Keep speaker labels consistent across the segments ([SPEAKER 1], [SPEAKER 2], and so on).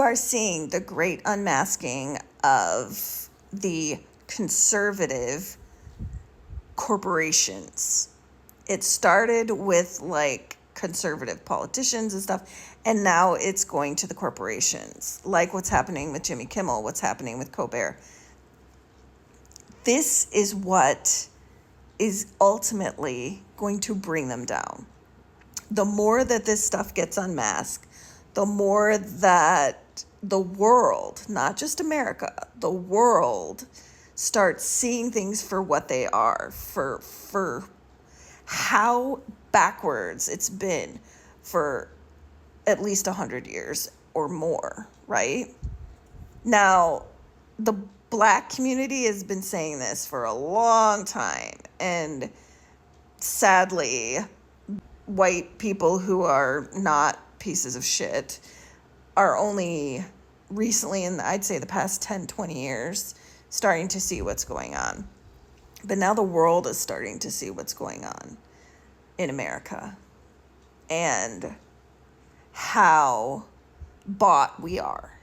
[SPEAKER 1] are seeing the great unmasking of the conservative corporations. It started with like conservative politicians and stuff, and now it's going to the corporations, like what's happening with Jimmy Kimmel, what's happening with Colbert. This is what is ultimately going to bring them down. The more that this stuff gets unmasked, the more that the world, not just America, the world starts seeing things for what they are, for how backwards it's been for at least 100 years or more, right? Now, the Black community has been saying this for a long time, and sadly, white people who are not pieces of shit are only recently, in I'd say the past 10, 20 years, starting to see what's going on. But now the world is starting to see what's going on in America and how bought we are.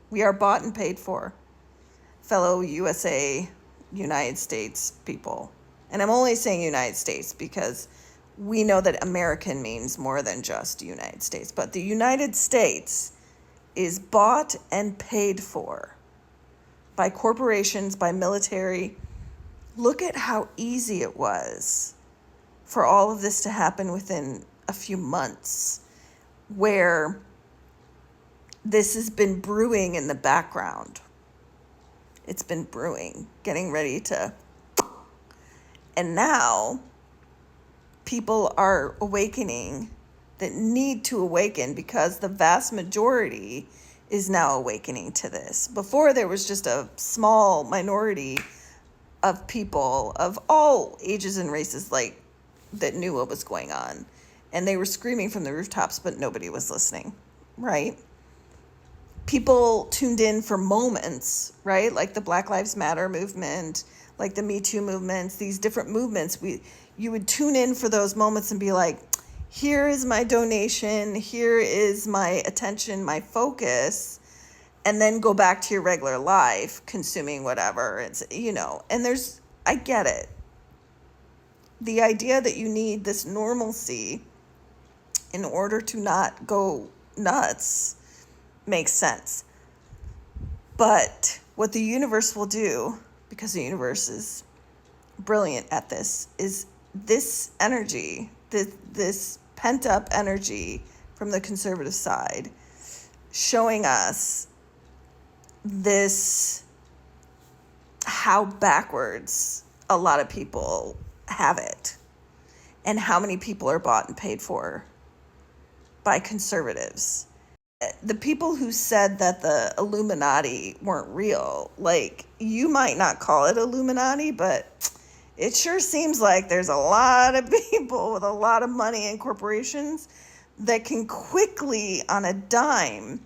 [SPEAKER 1] We are bought and paid for, fellow USA, United States people. And I'm only saying United States because we know that American means more than just United States. But the United States is bought and paid for by corporations, by military. Look at how easy it was for all of this to happen within a few months, where this has been brewing in the background. It's been brewing, getting ready to. And now people are awakening that need to awaken, because the vast majority is now awakening to this. Before, there was just a small minority of people of all ages and races like that knew what was going on. And they were screaming from the rooftops, but nobody was listening, right? People tuned in for moments, right? Like the Black Lives Matter movement, like the Me Too movements, these different movements. You would tune in for those moments and be like, here is my donation, here is my attention, my focus, and then go back to your regular life, consuming whatever. It's, and I get it. The idea that you need this normalcy in order to not go nuts makes sense. But what the universe will do, because the universe is brilliant at this, is this energy, this pent-up energy from the conservative side, showing us this, how backwards a lot of people have it, and how many people are bought and paid for by conservatives. The people who said that the Illuminati weren't real, like, you might not call it Illuminati, but it sure seems like there's a lot of people with a lot of money and corporations that can quickly, on a dime,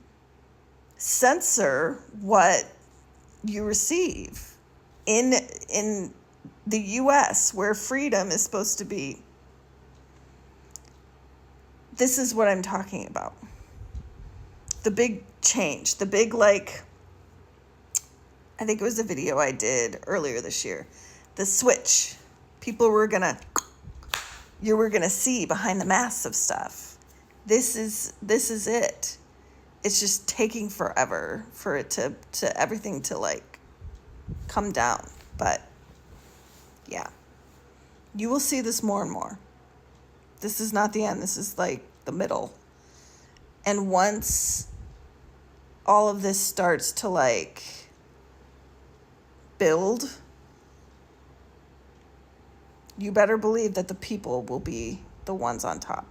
[SPEAKER 1] censor what you receive in the U.S., where freedom is supposed to be. This is what I'm talking about. The big change, the big, I think it was a video I did earlier this year. The switch. People were you were gonna see behind the masks of stuff. This is it. It's just taking forever for it to everything to come down. But yeah, you will see this more and more. This is not the end. This is the middle. And once all of this starts to build, you better believe that the people will be the ones on top.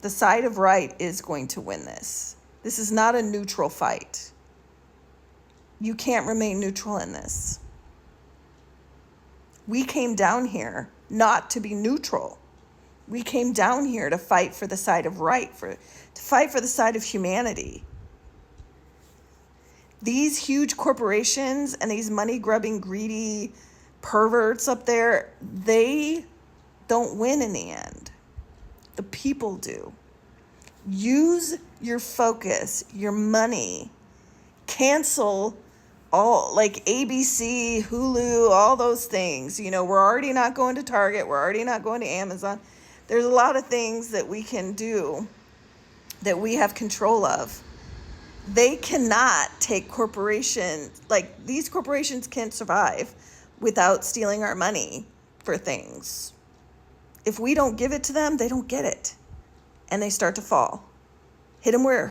[SPEAKER 1] The side of right is going to win this. This is not a neutral fight. You can't remain neutral in this. We came down here not to be neutral. We came down here to fight for the side of right, to fight for the side of humanity. These huge corporations and these money-grubbing, greedy perverts up there, they don't win in the end. The people do. Use your focus, your money. Cancel all, like ABC, Hulu, all those things. You know, we're already not going to Target. We're already not going to Amazon. There's a lot of things that we can do that we have control of. They cannot take corporations, like these corporations can't survive without stealing our money for things. If we don't give it to them, they don't get it. And they start to fall. Hit them where?